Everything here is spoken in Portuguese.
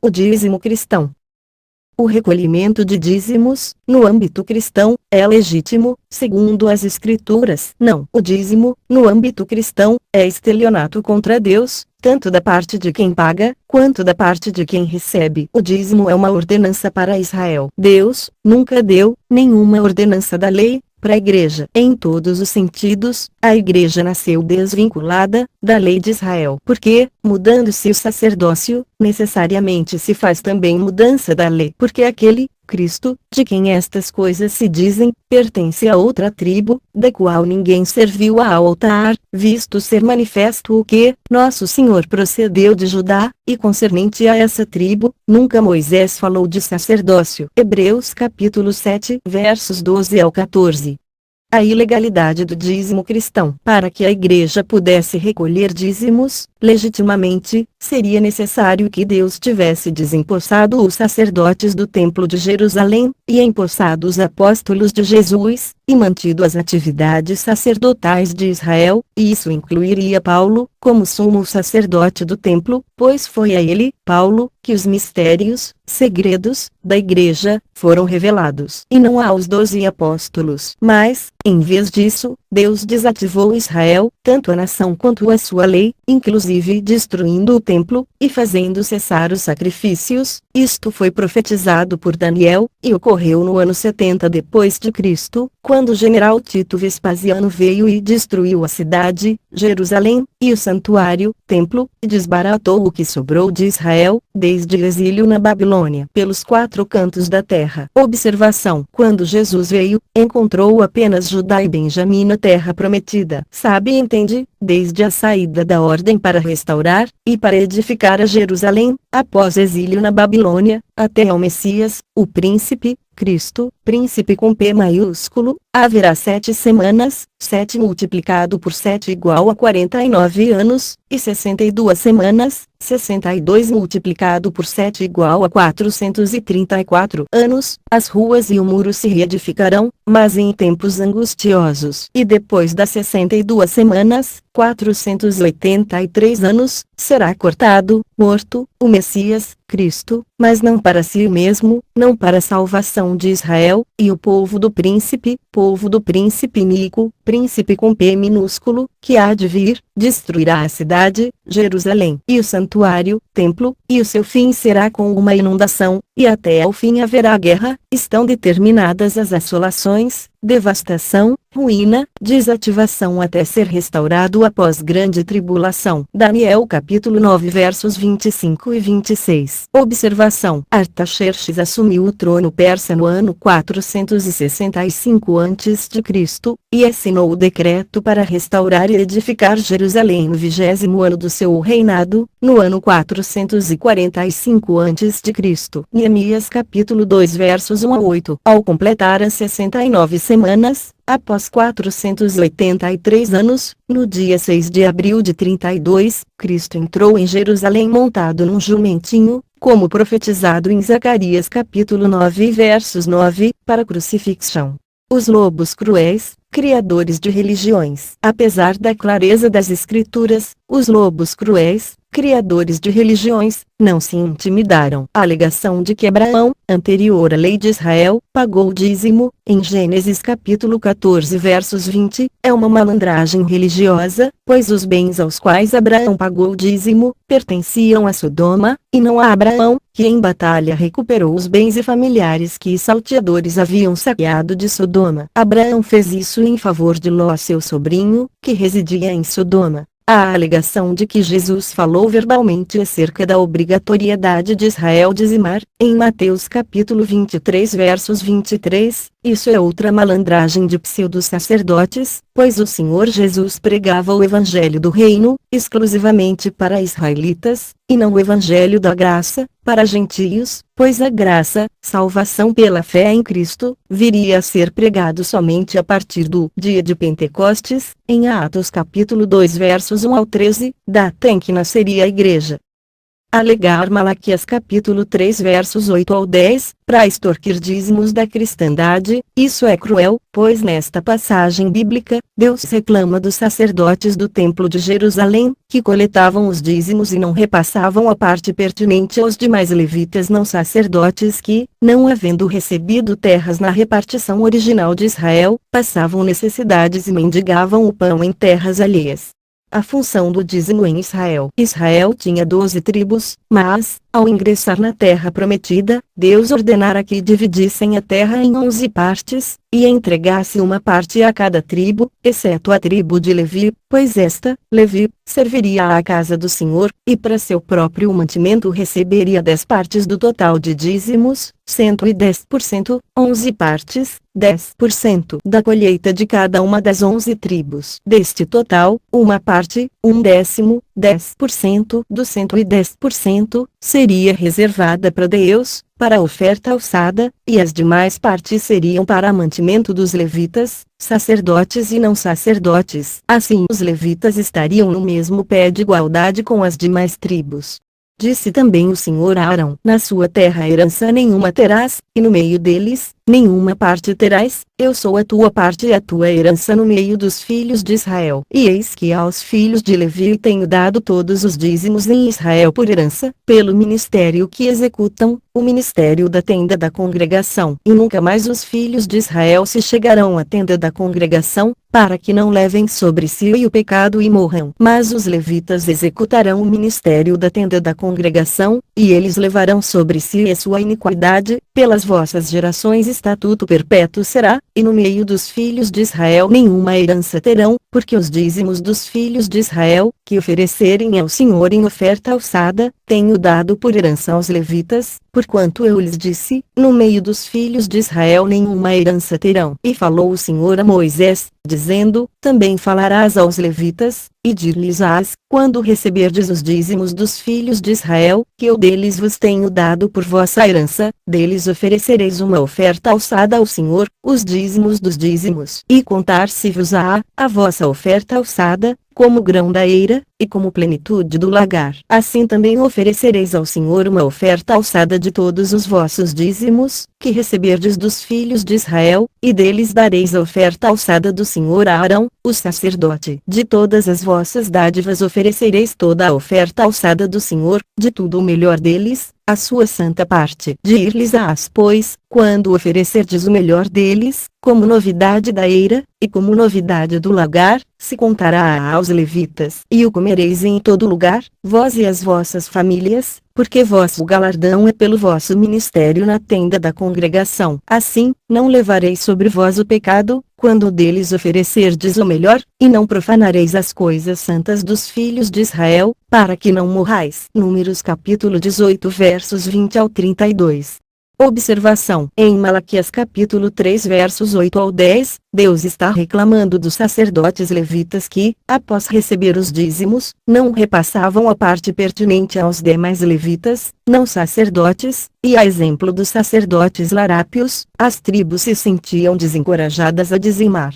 O dízimo cristão. O recolhimento de dízimos, no âmbito cristão, é legítimo, segundo as Escrituras. Não, o dízimo, no âmbito cristão, é estelionato contra Deus, tanto da parte de quem paga, quanto da parte de quem recebe. O dízimo é uma ordenança para Israel. Deus nunca deu nenhuma ordenança da lei para a igreja. Em todos os sentidos, a igreja nasceu desvinculada da lei de Israel. Porque, mudando-se o sacerdócio, necessariamente se faz também mudança da lei. Porque aquele, Cristo, de quem estas coisas se dizem, pertence a outra tribo, da qual ninguém serviu ao altar, visto ser manifesto o que, nosso Senhor procedeu de Judá, e concernente a essa tribo, nunca Moisés falou de sacerdócio. Hebreus capítulo 7, versos 12 ao 14. A ilegalidade do dízimo cristão. Para que a igreja pudesse recolher dízimos, legitimamente, seria necessário que Deus tivesse desempossado os sacerdotes do Templo de Jerusalém, e empossado os apóstolos de Jesus, e mantido as atividades sacerdotais de Israel, e isso incluiria Paulo, como sumo sacerdote do templo, pois foi a ele, Paulo, que os mistérios, segredos, da igreja, foram revelados. E não aos 12 apóstolos. Mas, em vez disso, Deus desativou Israel, tanto a nação quanto a sua lei, inclusive destruindo o templo, e fazendo cessar os sacrifícios. Isto foi profetizado por Daniel, e ocorreu no ano 70 depois de Cristo, quando o general Tito Vespasiano veio e destruiu a cidade, Jerusalém, e o santuário, templo, e desbaratou o que sobrou de Israel, desde o exílio na Babilônia, pelos 4 cantos da terra. Observação: quando Jesus veio, encontrou apenas Judá e Benjamim na terra prometida. Sabe e entende, desde a saída da ordem para restaurar, e para edificar a Jerusalém, após exílio na Babilônia, até ao Messias, o príncipe, Cristo, príncipe com P maiúsculo, haverá 7 semanas, 7 multiplicado por 7 igual a 49 anos, e 62 semanas, 62 multiplicado por 7 igual a 434 anos, as ruas e o muro se reedificarão, mas em tempos angustiosos. E depois das 62 semanas, 483 anos, será cortado, morto, o Messias, Cristo, mas não para si mesmo, não para a salvação de Israel, e o povo do príncipe Nico, príncipe com P minúsculo, que há de vir, destruirá a cidade, Jerusalém, e o santuário, templo, e o seu fim será com uma inundação, e até ao fim haverá guerra. Estão determinadas as assolações, devastação, ruína, desativação até ser restaurado após grande tribulação. Daniel capítulo 9 versos 25 e 26. Observação: Artaxerxes assumiu o trono persa no ano 465 a.C., e assinou o decreto para restaurar e edificar Jerusalém no 20º ano do seu reinado, no ano 445 a.C. Neemias capítulo 2 versos 1 a 8. Ao completar as 69 semanas, após 483 anos, no dia 6 de abril de 32, Cristo entrou em Jerusalém montado num jumentinho, como profetizado em Zacarias capítulo 9 versos 9, para crucifixão. Os lobos cruéis, criadores de religiões. Apesar da clareza das Escrituras, os lobos cruéis, criadores de religiões, não se intimidaram. A alegação de que Abraão, anterior à lei de Israel, pagou o dízimo, em Gênesis capítulo 14 versos 20, é uma malandragem religiosa, pois os bens aos quais Abraão pagou o dízimo, pertenciam a Sodoma, e não a Abraão, que em batalha recuperou os bens e familiares que os salteadores haviam saqueado de Sodoma. Abraão fez isso em favor de Ló, seu sobrinho, que residia em Sodoma. A alegação de que Jesus falou verbalmente acerca da obrigatoriedade de Israel dizimar, em Mateus capítulo 23 versos 23, isso é outra malandragem de pseudo-sacerdotes, pois o Senhor Jesus pregava o evangelho do reino, exclusivamente para israelitas, e não o evangelho da graça, para gentios, pois a graça, salvação pela fé em Cristo, viria a ser pregado somente a partir do dia de Pentecostes, em Atos capítulo 2 versos 1 ao 13, data em que nasceria a igreja. alegar Malaquias capítulo 3 versos 8 ao 10, para extorquir dízimos da cristandade. Isso é cruel, pois nesta passagem bíblica, Deus reclama dos sacerdotes do templo de Jerusalém, que coletavam os dízimos e não repassavam a parte pertinente aos demais levitas não sacerdotes que, não havendo recebido terras na repartição original de Israel, passavam necessidades e mendigavam o pão em terras alheias. A função do dízimo em Israel. Israel tinha 12 tribos, mas, ao ingressar na terra prometida, Deus ordenara que dividissem a terra em 11 partes, e entregasse uma parte a cada tribo, exceto a tribo de Levi, pois esta, Levi, serviria à casa do Senhor, e para seu próprio mantimento receberia 10 partes do total de dízimos, 110%, 11 partes, 10% da colheita de cada uma das 11 tribos. Deste total, uma parte, 1/10, 10% do 110%, seria reservada para Deus, para a oferta alçada, e as demais partes seriam para mantimento dos levitas, sacerdotes e não sacerdotes. Assim os levitas estariam no mesmo pé de igualdade com as demais tribos. Disse também o Senhor a Arão: na sua terra herança nenhuma terás, e no meio deles, nenhuma parte terás, eu sou a tua parte e a tua herança no meio dos filhos de Israel. E eis que aos filhos de Levi tenho dado todos os dízimos em Israel por herança, pelo ministério que executam, o ministério da tenda da congregação. E nunca mais os filhos de Israel se chegarão à tenda da congregação, para que não levem sobre si o pecado e morram. Mas os levitas executarão o ministério da tenda da congregação, e eles levarão sobre si a sua iniquidade, pelas vossas gerações estatuto perpétuo será, e no meio dos filhos de Israel nenhuma herança terão, porque os dízimos dos filhos de Israel, que oferecerem ao Senhor em oferta alçada, tenho dado por herança aos levitas, porquanto eu lhes disse, no meio dos filhos de Israel nenhuma herança terão. E falou o Senhor a Moisés, dizendo, também falarás aos levitas, e dir-lhes-ás, quando receberdes os dízimos dos filhos de Israel, que eu deles vos tenho dado por vossa herança, deles oferecereis uma oferta alçada ao Senhor, os dízimos dos dízimos. E contar-se-vos-á, a vossa oferta alçada, como grão da eira, e como plenitude do lagar. Assim também oferecereis ao Senhor uma oferta alçada de todos os vossos dízimos, que receberdes dos filhos de Israel, e deles dareis a oferta alçada do Senhor a Arão, o sacerdote. De todas as vossas dádivas oferecereis toda a oferta alçada do Senhor, de tudo o melhor deles, a sua santa parte. Dir-lhes-ás, pois, quando oferecerdes o melhor deles, como novidade da eira, e como novidade do lagar, se contará aos levitas. E o comereis em todo lugar, vós e as vossas famílias, porque vosso galardão é pelo vosso ministério na tenda da congregação. Assim, não levareis sobre vós o pecado, quando deles oferecerdes o melhor, e não profanareis as coisas santas dos filhos de Israel, para que não morrais. Números capítulo 18 versos 20 ao 32. Observação: em Malaquias capítulo 3 versos 8 ao 10, Deus está reclamando dos sacerdotes levitas que, após receber os dízimos, não repassavam a parte pertinente aos demais levitas, não sacerdotes, e a exemplo dos sacerdotes larápios, as tribos se sentiam desencorajadas a dizimar.